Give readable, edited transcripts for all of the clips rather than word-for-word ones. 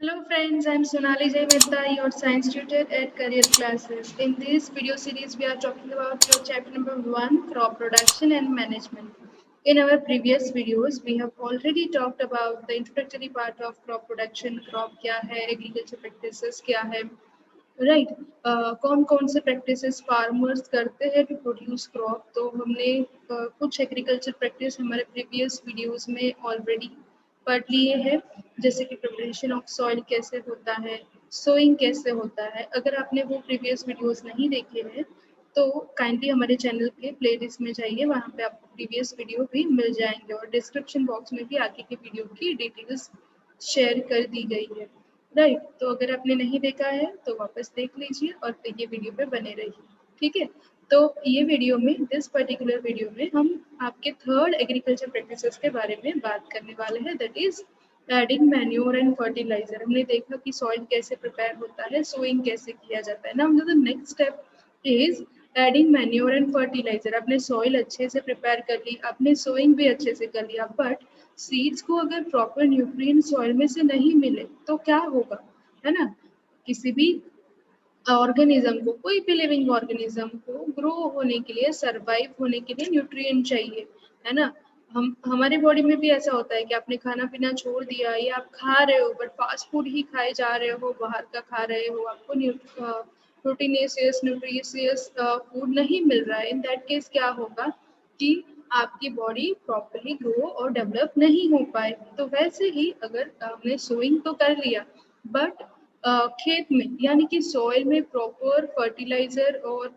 Hello friends, I'm Sonali Jaimetta, your science tutor at Career Classes. In this video series, we are talking about your chapter number 1, crop production and management. In our previous videos, we have already talked about the introductory part of crop production, crop क्या है, agriculture practices क्या है, right कौन कौन से practices farmers करते हैं to produce crop. तो हमने कुछ एग्रीकल्चर प्रैक्टिस हमारे प्रीवियस वीडियोस में ऑलरेडी पढ़ लिए हैं, जैसे कि प्रिपरेशन ऑफ सॉइल कैसे होता है, सोइंग कैसे होता है। अगर आपने वो प्रीवियस वीडियोस नहीं देखे हैं तो काइंडली हमारे चैनल के प्लेलिस्ट में जाइए, वहाँ पे आपको प्रीवियस वीडियो भी मिल जाएंगे और डिस्क्रिप्शन बॉक्स में भी आगे की वीडियो की डिटेल्स शेयर कर दी गई है। राइट, तो अगर आपने नहीं देखा है तो वापस देख लीजिए और फिर ये वीडियो पे बने रहिए, ठीक है। तो ये वीडियो में, दिस पर्टिकुलर वीडियो में हम आपके थर्ड एग्रीकल्चर प्रैक्टिसेस के बारे में बात करने वाले हैं, that is adding manure and fertiliser. हमने देखा कि सॉइल कैसे प्रिपेयर होता है, सोइंग कैसे किया जाता है। Now the next step is adding manure and fertiliser. आपने सॉइल अच्छे से प्रिपेयर कर ली, आपने सोइंग भी अच्छे से कर लिया, बट सीड्स को अगर प्रॉपर न्यूट्रिएंट सॉइल में से नहीं मिले तो क्या होगा, है ना। किसी भी ऑर्गेनिज्म को, कोई भी लिविंग ऑर्गेनिज्म को ग्रो होने के लिए, सरवाइव होने के लिए न्यूट्रिएंट चाहिए, है ना। हम हमारी बॉडी में भी ऐसा होता है कि आपने खाना पीना छोड़ दिया या आप खा रहे हो बट फास्ट फूड ही खाए जा रहे हो, बाहर का खा रहे हो, आपको प्रोटीनेशियस न्यूट्रिशियस फूड नहीं मिल रहा है। इन दैट केस क्या होगा कि आपकी बॉडी प्रॉपरली ग्रो और डेवलप नहीं हो पाए। तो वैसे ही अगर आपने सोइंग तो कर लिया बट खेत में यानी कि सॉइल में प्रॉपर फर्टिलाइजर और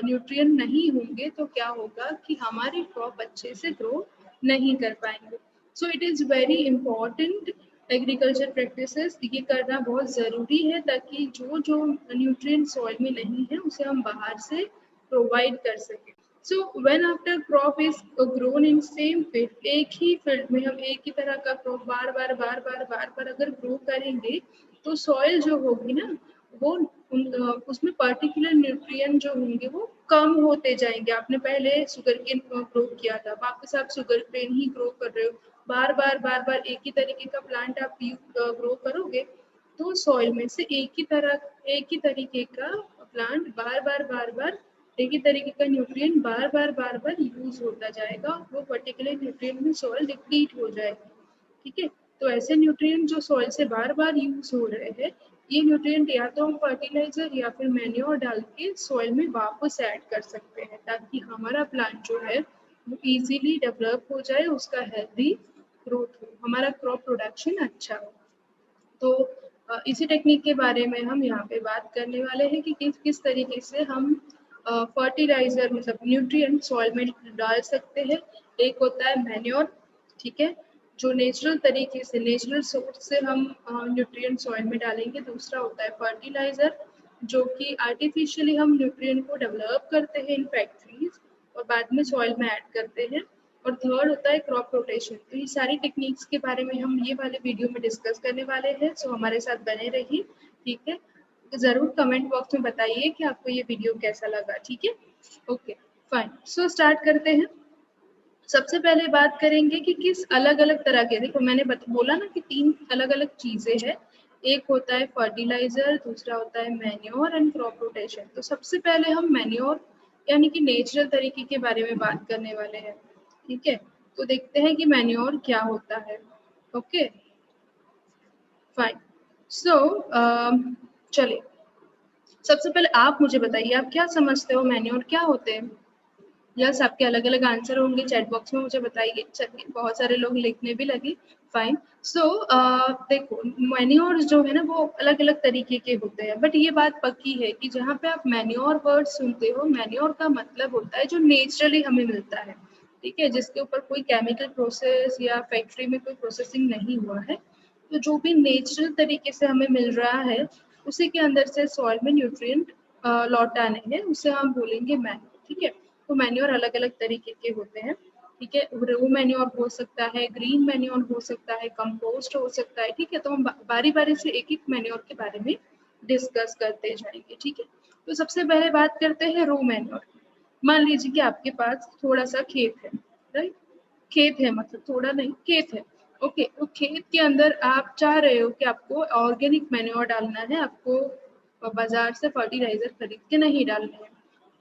न्यूट्रिएंट नहीं होंगे तो क्या होगा कि हमारी क्रॉप अच्छे से ग्रो नहीं कर पाएंगे। So it is very important agriculture practices, ये करना बहुत ज़रूरी है ताकि जो जो न्यूट्रिएंट सॉइल में नहीं है उसे हम बाहर से प्रोवाइड कर सकें। So when after crop is grown in same field, एक ही फील्ड में हम एक ही तरह का क्रॉप बार बार अगर ग्रो करेंगे तो सॉइल जो होगी ना वो उसमें पर्टिकुलर न्यूट्रिएंट जो होंगे वो कम होते जाएंगे। आपने पहले शुगर केन ग्रो किया था, वापस आप शुगर केन ही ग्रो कर रहे हो, बार बार एक ही तरीके का प्लांट आप ग्रो करोगे तो सॉइल में से एक ही तरीके का प्लांट बार बार एक ही तरीके का न्यूट्रिएंट बार बार यूज होता जाएगा, वो पर्टिकुलर न्यूट्रिएंट में सॉइल डिप्लीट हो जाएगी, ठीक है। तो ऐसे न्यूट्रिएंट जो सॉइल से बार बार यूज हो रहे हैं, ये न्यूट्रिएंट या तो हम फर्टिलाइजर या फिर मैन्योर डाल के सॉइल में वापस ऐड कर सकते हैं ताकि हमारा प्लांट जो है वो इजीली डेवलप हो जाए, उसका हेल्दी ग्रोथ हो, हमारा क्रॉप प्रोडक्शन अच्छा हो। तो इसी टेक्निक के बारे में हम यहाँ पे बात करने वाले हैं कि किस तरीके से हम फर्टिलाइजर मतलब न्यूट्रिएंट सॉइल में डाल सकते हैं। एक होता है मैन्योर, ठीक है, जो नेचुरल तरीके से, नेचुरल सोर्स से हम न्यूट्रिएंट सॉइल में डालेंगे। दूसरा होता है फर्टिलाइजर, जो कि आर्टिफिशियली हम न्यूट्रिएंट को डेवलप करते हैं इन फैक्ट्रीज और बाद में सॉइल में ऐड करते हैं। और थर्ड होता है क्रॉप रोटेशन। तो ये सारी टेक्निक्स के बारे में हम ये वाले वीडियो में डिस्कस करने वाले हैं, सो हमारे साथ बने रहिए, ठीक है। तो जरूर कमेंट बॉक्स में बताइए कि आपको ये वीडियो कैसा लगा, ठीक है। ओके फाइन, सो स्टार्ट करते हैं। सबसे पहले बात करेंगे कि किस अलग अलग तरह के, देखो मैंने बोला ना कि 3 अलग अलग चीजें हैं। एक होता है फर्टिलाइजर, दूसरा होता है मैन्योर एंड क्रॉप रोटेशन। तो सबसे पहले हम मैन्योर यानी कि नेचुरल तरीके के बारे में बात करने वाले हैं, ठीक है। तो देखते हैं कि मैन्योर क्या होता है। ओके फाइन, सो चलिए सबसे पहले आप मुझे बताइए आप क्या समझते हो मैन्योर क्या होते हैं। यस, आपके अलग अलग आंसर होंगे, चैट बॉक्स में मुझे बताइए। चलिए बहुत सारे लोग लिखने भी लगे, फाइन। सो देखो मैन्योर जो है ना वो अलग अलग तरीके के होते हैं, बट ये बात पक्की है कि जहाँ पे आप मैन्योर वर्ड सुनते हो, मैन्योर का मतलब होता है जो नेचुरली हमें मिलता है, ठीक है, जिसके ऊपर कोई केमिकल प्रोसेस या फैक्ट्री में कोई प्रोसेसिंग नहीं हुआ है। तो जो भी नेचुरल तरीके से हमें मिल रहा है उसी के अंदर से सॉइल में न्यूट्रिएंट लौटाने हैं, उसे हम बोलेंगे मैन्योर, ठीक है। तो मैन्योर अलग अलग तरीके के होते हैं, ठीक है। रो मैन्योर हो सकता है, ग्रीन मैन्योर हो सकता है, कंपोस्ट हो सकता है, ठीक है। तो हम बारी बारी से एक एक मैन्योर के बारे में डिस्कस करते जाएंगे, ठीक है। तो सबसे पहले बात करते हैं रो मैन्योर। मान लीजिए कि आपके पास थोड़ा सा खेत है, राइट, खेत है मतलब थोड़ा नहीं, खेत है। ओके, तो खेत के अंदर आप चाह रहे हो कि आपको ऑर्गेनिक मैन्योर डालना है, आपको बाजार से फर्टिलाइजर खरीद के नहीं डालने हैं।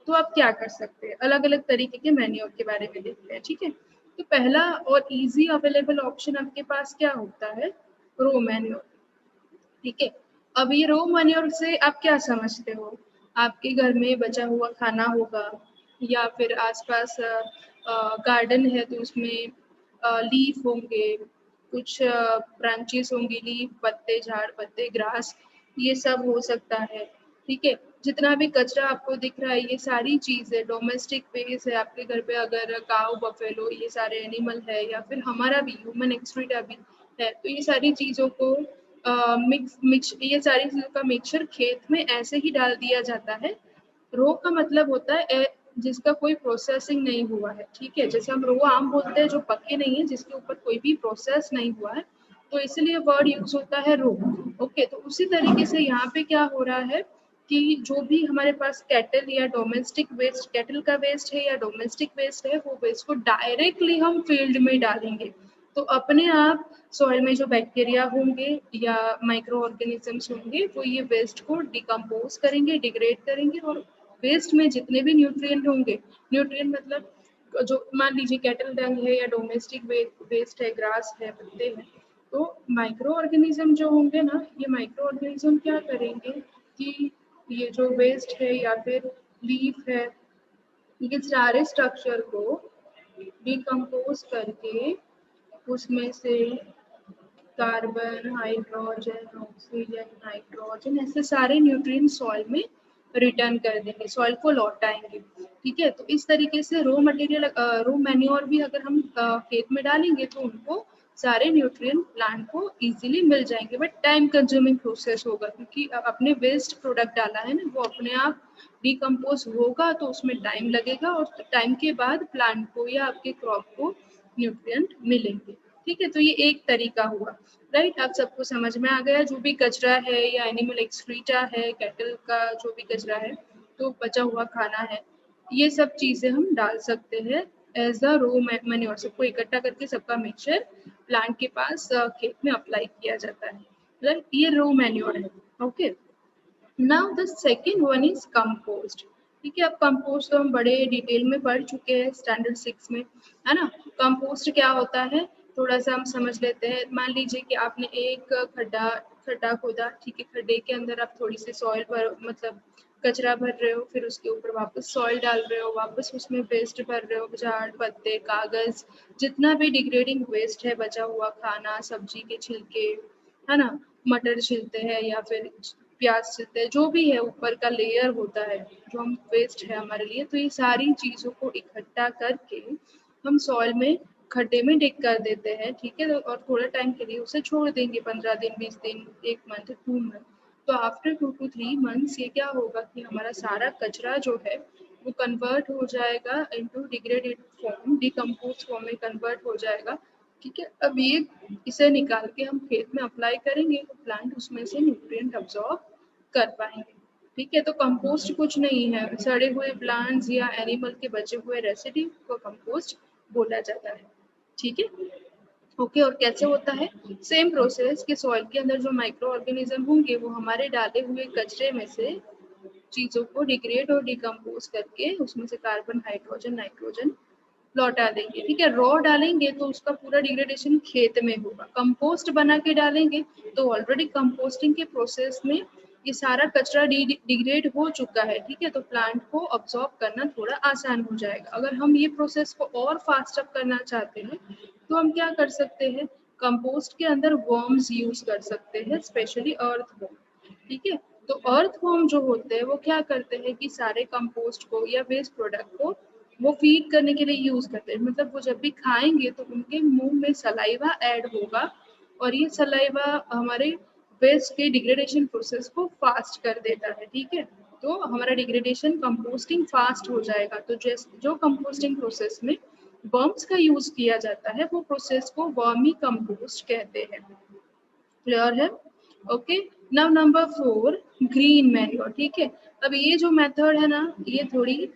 तो आप क्या कर सकते हैं, अलग अलग तरीके के मैन्योर के बारे में देखते हैं। ठीक है, तो पहला और इजी अवेलेबल ऑप्शन आपके पास क्या होता है, रो मैन्योर। ठीक है, अब ये रो मैन्योर से आप क्या समझते हो, आपके घर में बचा हुआ खाना होगा या फिर आसपास गार्डन है तो उसमें लीफ होंगे, कुछ ब्रांचेस होंगी, लीफ, पत्ते, झाड़ पत्ते, ग्रास, ये सब हो सकता है। ठीक है, जितना भी कचरा आपको दिख रहा है ये सारी चीजें डोमेस्टिक वेस्ट है। आपके घर पे अगर काऊ, बफेलो, ये सारे एनिमल है या फिर हमारा भी ह्यूमन एक्सक्रीटा भी है, तो ये सारी चीजों को ये सारी चीजों का मिक्सचर खेत में ऐसे ही डाल दिया जाता है। रो का मतलब होता है जिसका कोई प्रोसेसिंग नहीं हुआ है। ठीक है, जैसे हम रो आम बोलते हैं जो पके नहीं है, जिसके ऊपर कोई भी प्रोसेस नहीं हुआ है, तो इसलिए वर्ड यूज होता है रो। ओके, तो उसी तरीके से यहाँ पे क्या हो रहा है कि जो भी हमारे पास कैटल या डोमेस्टिक वेस्ट, कैटल का वेस्ट है या डोमेस्टिक वेस्ट है, वो वेस्ट को डायरेक्टली हम फील्ड में डालेंगे तो अपने आप सॉइल में जो बैक्टीरिया होंगे या माइक्रो ऑर्गेनिजम्स होंगे वो ये वेस्ट को डिकम्पोज करेंगे, डिग्रेड करेंगे, और वेस्ट में जितने भी न्यूट्रिएंट होंगे, न्यूट्रिएंट मतलब जो मान लीजिए कैटल डंग है या डोमेस्टिक वेस्ट है, ग्रास है, पत्ते हैं, तो माइक्रो ऑर्गेनिज्म जो होंगे ना, ये माइक्रो ऑर्गेनिज्म क्या करेंगे कि ये जो वेस्ट है या फिर लीफ है, ये सारे स्ट्रक्चर को डिकम्पोज करके उसमें से कार्बन, हाइड्रोजन, ऑक्सीजन, नाइट्रोजन, ऐसे सारे न्यूट्रिएंट सॉइल में रिटर्न कर देंगे, सॉइल को लौटाएंगे। ठीक है, तो इस तरीके से रो मटेरियल, रो मैन्योर भी अगर हम खेत में डालेंगे तो उनको सारे न्यूट्रिएंट प्लांट को इजीली मिल जाएंगे, बट टाइम कंज्यूमिंग प्रोसेस होगा क्योंकि अपने वेस्ट प्रोडक्ट डाला है ना, वो अपने आप डिकम्पोज होगा तो उसमें टाइम लगेगा और टाइम के बाद प्लांट को या आपके क्रॉप को न्यूट्रिएंट मिलेंगे। ठीक है, तो ये एक तरीका हुआ। राइट, आप सबको समझ में आ गया, जो भी कचरा है या एनिमल एक्सक्रीटा है, कैटल का जो भी कचरा है, तो बचा हुआ खाना है, ये सब चीजें हम डाल सकते हैं एज अ रो मैन्योर। सबको इकट्ठा करके सबका मिक्सचर प्लांट के पास खेत में अप्लाई किया जाता है। राइट, ये रो मैन्योर है। Okay, now the second one is compost. ठीक है, अब कंपोस्ट तो हम बड़े डिटेल में पढ़ चुके हैं स्टैंडर्ड 6 में, है ना। कंपोस्ट क्या होता है थोड़ा सा हम समझ लेते हैं। मान लीजिए कि आपने एक खड्डा खड्डा खोदा, ठीक है, खड्डे के अंदर आप थोड़ी सी सॉइल भर, मतलब कचरा भर रहे हो, फिर उसके ऊपर वापस सॉइल डाल रहे हो, वापस उसमें वेस्ट भर रहे हो, झाड़ पत्ते, कागज, जितना भी डिग्रेडिंग वेस्ट है, बचा हुआ खाना, सब्जी के छिलके, है ना, मटर छिलते हैं या फिर प्याज छिलते हैं, जो भी है ऊपर का लेयर होता है जो हम वेस्ट है हमारे लिए, तो ये सारी चीजों को इकट्ठा करके हम सॉइल में, खड्डे में डिग कर देते हैं। ठीक है, और थोड़े टाइम के लिए उसे छोड़ देंगे, 15 दिन, 20 दिन, 1 मंथ, 2 मंथ। तो आफ्टर 2 to 3 months ये क्या होगा कि हमारा सारा कचरा जो है वो कन्वर्ट हो जाएगा into degraded form, decompose form में कन्वर्ट हो जाएगा। ठीक है, अब ये इसे निकाल के हम खेत में अप्लाई करेंगे तो प्लांट उसमें से न्यूट्रिएंट अब्सॉर्ब कर पाएंगे। ठीक है, तो कंपोस्ट कुछ नहीं है, सड़े हुए प्लांट्स या एनिमल के बचे हुए रेसिड्यू को कंपोस्ट बोला जाता है। ठीक है, ओके, और कैसे होता है, सेम प्रोसेस कि सॉइल के अंदर जो माइक्रो ऑर्गेनिज्म होंगे वो हमारे डाले हुए कचरे में से चीजों को डिग्रेड और डिकम्पोज करके उसमें से कार्बन, हाइड्रोजन, नाइट्रोजन लौटा देंगे। ठीक है, रॉ डालेंगे तो उसका पूरा डिग्रेडेशन खेत में होगा, कंपोस्ट बना के डालेंगे तो ऑलरेडी कंपोस्टिंग के प्रोसेस में ये सारा कचरा डिग्रेड हो चुका है। ठीक है, तो प्लांट को अब्सॉर्ब करना थोड़ा आसान हो जाएगा। अगर हम ये प्रोसेस को और फास्ट अप करना चाहते हैं तो हम क्या कर सकते हैं, कंपोस्ट के अंदर वर्म्स यूज कर सकते हैं, स्पेशली अर्थ वर्म। ठीक है, तो अर्थ वर्म जो होते हैं वो क्या करते हैं कि सारे कंपोस्ट को या वेस्ट प्रोडक्ट को वो फीड करने के लिए यूज करते हैं, मतलब वो जब भी खाएंगे तो उनके मुंह में सलाइवा ऐड होगा और ये सलाइवा हमारे वेस्ट के डिग्रेडेशन प्रोसेस को फास्ट कर देता है। ठीक है, तो हमारा डिग्रेडेशन कंपोस्टिंग फास्ट हो जाएगा। तो जो कंपोस्टिंग प्रोसेस में वर्म्स का यूज किया जाता है वो प्रोसेस को वर्मी कंपोस्ट कहते हैं। क्लियर है? Okay, now number 4, green manure. ठीक है, अब ये जो मेथड है ना ये थोड़ी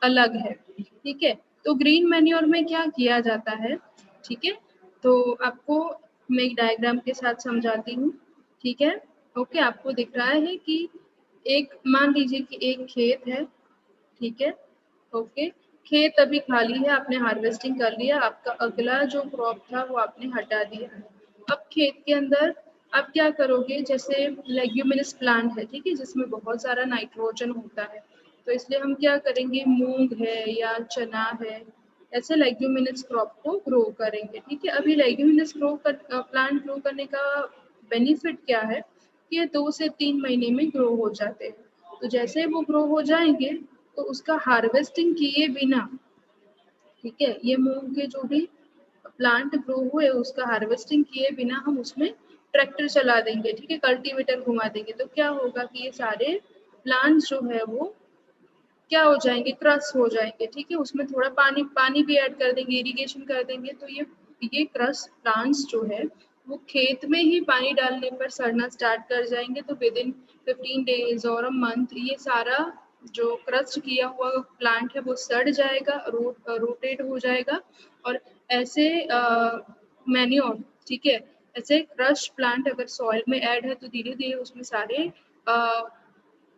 अलग है। ठीक है, तो ग्रीन मैन्योर में क्या किया जाता है, ठीक है, तो आपको मैं एक डायग्राम के साथ समझाती हूँ, ठीक है। ओके, आपको दिख रहा है कि एक, मान लीजिए कि एक खेत है, ठीक है। ओके, खेत अभी खाली है, आपने हार्वेस्टिंग कर लिया, आपका अगला जो क्रॉप था वो आपने हटा दिया। अब खेत के अंदर आप क्या करोगे, जैसे लेग्यूमिनस प्लांट है, ठीक है, जिसमें बहुत सारा नाइट्रोजन होता है, तो इसलिए हम क्या करेंगे, मूंग है या चना है, ऐसे लेग्यूमिनस क्रॉप को ग्रो करेंगे, ठीक है। अभी लेग्यूमिनस प्लांट ग्रो करने का बेनिफिट क्या है, कि ये 2 से 3 महीने में ग्रो हो जाते हैं। तो जैसे वो ग्रो हो जाएंगे तो उसका हार्वेस्टिंग किए बिना, ठीक है, ये मूंग के जो भी प्लांट ग्रो हुए उसका हार्वेस्टिंग किए बिना हम उसमें ट्रैक्टर चला देंगे, ठीक है, कल्टीवेटर घुमा देंगे, तो क्या होगा कि ये सारे प्लांट्स जो है वो क्या हो जाएंगे, क्रश हो जाएंगे, ठीक है। उसमें थोड़ा पानी पानी भी ऐड कर देंगे, इरिगेशन कर देंगे, तो ये क्रश प्लांट्स जो है वो खेत में ही पानी डालने पर सड़ना स्टार्ट कर जाएंगे, तो विद इन 15 डेज और अ मंथ ये सारा जो क्रश किया हुआ प्लांट है वो सड़ जाएगा, रोटेट हो जाएगा। और ऐसे मैन्योर, ठीक है, ऐसे क्रश प्लांट अगर सॉइल में ऐड है तो धीरे धीरे उसमें सारे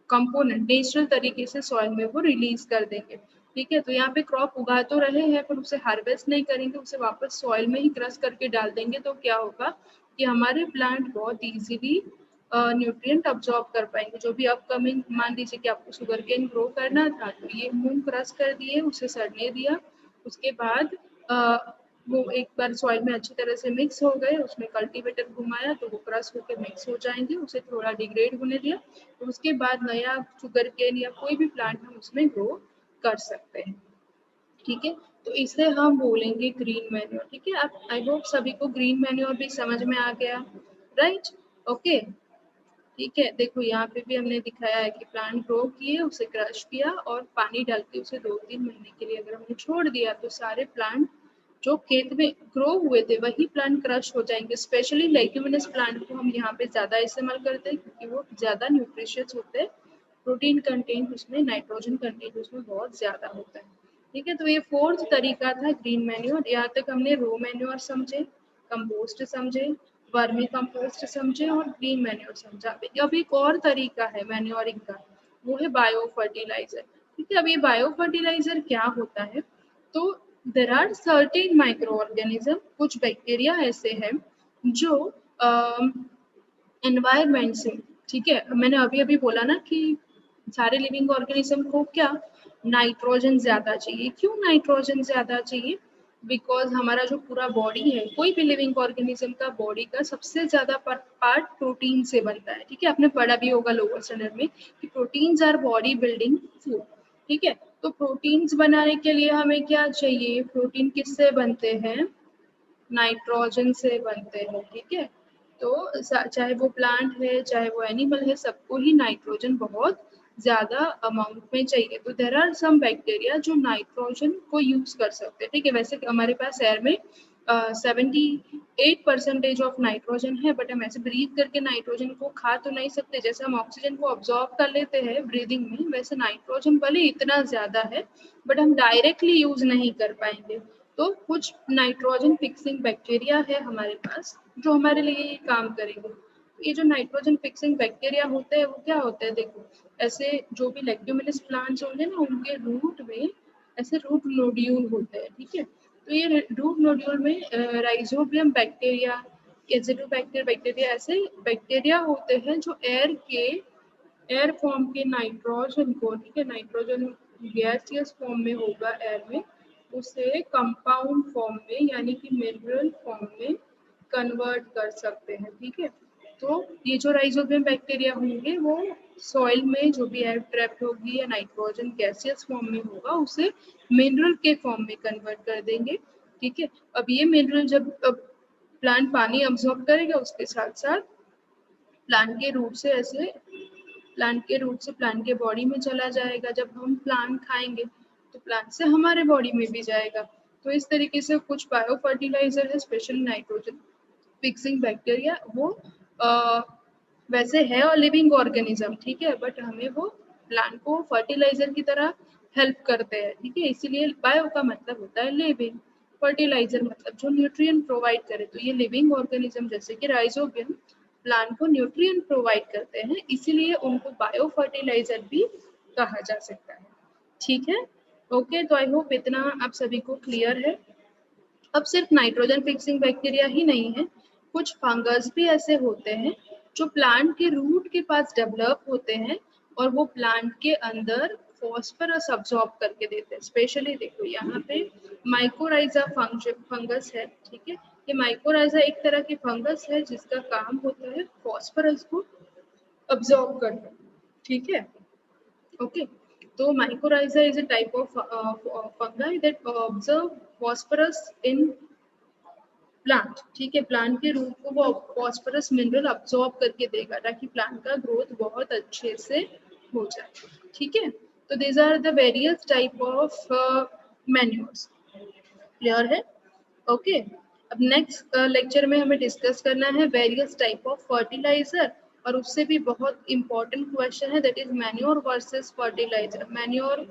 कंपोनेंट नेचुरल तरीके से सॉइल में वो रिलीज कर देंगे, ठीक है। तो यहाँ पे क्रॉप उगा तो रहे हैं पर उसे हार्वेस्ट नहीं करेंगे, उसे वापस सॉइल में ही क्रश करके डाल देंगे, तो क्या होगा कि हमारे प्लांट बहुत इजीली न्यूट्रिएंट अब्सॉर्ब कर पाएंगे। जो भी अपकमिंग, मान लीजिए कि आपको शुगर केन ग्रो करना था, तो ये मूंग क्रश कर दिए, उसे सड़ने दिया, उसके बाद वो एक बार सॉइल में अच्छी तरह से मिक्स हो गए, उसमें कल्टीवेटर घुमाया तो वो क्रश होकर मिक्स हो जाएंगे, उसे थोड़ा डिग्रेड होने दिया, तो उसके बाद नया शुगर केन या कोई भी प्लांट हम उसमें ग्रो कर सकते हैं, ठीक है। तो इसे हम बोलेंगे ग्रीन मैन्योर, ठीक है। आप, आई होप सभी को ग्रीन मैन्योर भी समझ में आ गया, राइट। ओके, ठीक है। देखो यहाँ पे भी हमने दिखाया है कि प्लांट ग्रो किए, उसे क्रश किया और पानी डाल के उसे 2-3 महीने के लिए अगर हमने छोड़ दिया तो सारे प्लांट जो खेत में ग्रो हुए थे वही प्लांट क्रश हो जाएंगे। स्पेशली लेग्यूमिनस प्लांट को हम यहाँ पे ज्यादा इस्तेमाल करते हैं क्योंकि वो ज्यादा न्यूट्रिशियस होते हैं, प्रोटीन कंटेंट उसमें, नाइट्रोजन कंटेंट उसमें बहुत ज्यादा होता है, ठीक है। तो ये फोर्थ तरीका था ग्रीन मैन्योर। यहाँ तक हमने रो मैन्योर समझे, कंपोस्ट समझे, वर्मी कंपोस्ट समझे और ग्रीन मैन्योर समझा। अब एक और तरीका है मैन्योरिंग का, वो है बायो फर्टिलाइजर, ठीक है। अब ये बायो फर्टिलाइजर क्या होता है, तो there are certain micro organism, कुछ बैक्टीरिया ऐसे हैं जो एनवायरमेंट से, ठीक है, मैंने अभी अभी बोला ना कि सारे लिविंग ऑर्गेनिज्म को क्या नाइट्रोजन ज्यादा चाहिए। क्यों नाइट्रोजन ज्यादा चाहिए, बिकॉज हमारा जो पूरा बॉडी है, कोई भी लिविंग ऑर्गेनिज्म का बॉडी का सबसे ज्यादा पार्ट प्रोटीन से बनता है, ठीक है। आपने पढ़ा भी होगा लोअर स्टैंडर्ड में कि proteins our body building food, ठीक है। तो प्रोटीन्स बनाने के लिए हमें क्या चाहिए, प्रोटीन किससे बनते हैं, नाइट्रोजन से बनते हैं, ठीक है। तो चाहे वो प्लांट है चाहे वो एनिमल है, सबको ही नाइट्रोजन बहुत ज्यादा अमाउंट में चाहिए। तो देर आर सम बैक्टीरिया जो नाइट्रोजन को यूज कर सकते हैं, ठीक है। वैसे हमारे पास एयर में 78% ऑफ नाइट्रोजन है, बट हम ऐसे ब्रीथ करके नाइट्रोजन को खा तो नहीं सकते। जैसे हम ऑक्सीजन को ऑब्जॉर्व कर लेते हैं ब्रीदिंग में, वैसे नाइट्रोजन भले इतना ज्यादा है बट हम डायरेक्टली यूज नहीं कर पाएंगे। तो कुछ नाइट्रोजन फिक्सिंग बैक्टीरिया है हमारे पास जो हमारे लिए ये काम करेंगे। ये जो नाइट्रोजन फिक्सिंग बैक्टीरिया होते हैं वो क्या होते हैं, देखो ऐसे जो भी लेग्यूमिनस प्लांट्स होंगे ना, उनके रूट में ऐसे रूट नोड्यूल होते हैं, ठीक है। तो ये रूट नोड्यूल में राइजोबियम बैक्टीरिया, एजिडोबैक्टर बैक्टीरिया, ऐसे बैक्टीरिया होते हैं जो एयर फॉर्म के नाइट्रोजन को, ठीक है, नाइट्रोजन गैसियस फॉर्म में होगा एयर में, उसे कंपाउंड फॉर्म में यानी कि मिनरल फॉर्म में कन्वर्ट कर सकते हैं, ठीक है। तो ये जो राइजोबियम बैक्टीरिया होंगे वो सॉइल में जो भी एयर ट्रैप्ड होगी या नाइट्रोजन गैसियस फॉर्म में होगा उसे मिनरल के फॉर्म में कन्वर्ट कर देंगे, ठीक है। अब ये मिनरल जब प्लांट पानी अब्सॉर्ब करेगा उसके साथ साथ प्लांट के रूट से ऐसे, प्लांट के रूट से प्लांट के बॉडी में चला जाएगा। जब हम प्लांट खाएंगे तो प्लांट से हमारे बॉडी में भी जाएगा। तो इस तरीके से कुछ बायो फर्टिलाइजर है स्पेशली नाइट्रोजन फिक्सिंग बैक्टीरिया, वो वैसे है और लिविंग ऑर्गेनिज्म, ठीक है, बट हमें वो प्लांट को फर्टिलाइजर की तरह हेल्प करते हैं, ठीक है। इसीलिए बायो का मतलब होता है लिविंग, फर्टिलाइजर मतलब जो न्यूट्रिएंट प्रोवाइड करे, तो ये लिविंग ऑर्गेनिज्म जैसे कि राइजोबियम प्लांट को न्यूट्रिएंट प्रोवाइड करते हैं, इसीलिए उनको बायो फर्टिलाइजर भी कहा जा सकता है। ठीक है, ओके, तो आई होप इतना आप सभी को क्लियर है। अब सिर्फ नाइट्रोजन फिक्सिंग बैक्टीरिया ही नहीं है, कुछ फंगस भी ऐसे होते हैं जो प्लांट के रूट के पास डेवलप होते हैं और वो प्लांट के अंदर फॉस्फोरस अब्सॉर्ब करके देते हैं। स्पेशली देखो यहाँ पे माइकोराइजा फंगस है, ठीक है, ये माइकोराइजा एक तरह की फंगस है जिसका काम होता है फॉस्फोरस को अब्सॉर्ब करना। ठीक है, ओके, तो mycorrhiza is a type of fungi that observe phosphorus in plant. ठीक है, प्लांट के रूट को वो फॉस्फोरस मिनरल अब्सॉर्ब करके देगा ताकि प्लांट का ग्रोथ बहुत अच्छे से हो जाए। ठीक है, तो these are the various type of manures. Clear है, ओके। अब नेक्स्ट लेक्चर में हमें डिस्कस करना है वेरियस टाइप ऑफ फर्टिलाइजर, और उससे भी बहुत इंपॉर्टेंट क्वेश्चन है that is manure versus fertiliser. Manure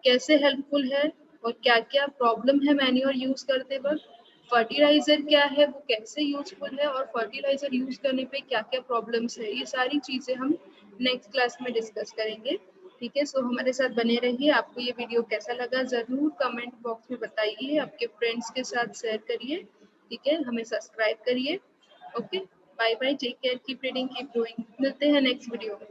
कैसे हेल्पफुल है और क्या क्या प्रॉब्लम है मैन्योर यूज करते वक्त, फर्टिलाइजर क्या है वो कैसे यूजफुल है, और फर्टिलाइजर यूज करने पे क्या क्या प्रॉब्लम्स है, ये सारी चीजें हम नेक्स्ट क्लास में डिस्कस करेंगे। ठीक है, सो हमारे साथ बने रहिए। आपको ये वीडियो कैसा लगा जरूर कमेंट बॉक्स में बताइए, आपके फ्रेंड्स के साथ शेयर करिए। ठीक है, हमें सब्सक्राइब करिए। Okay, bye bye, take care, keep reading, keep doing. मिलते हैं नेक्स्ट वीडियो में।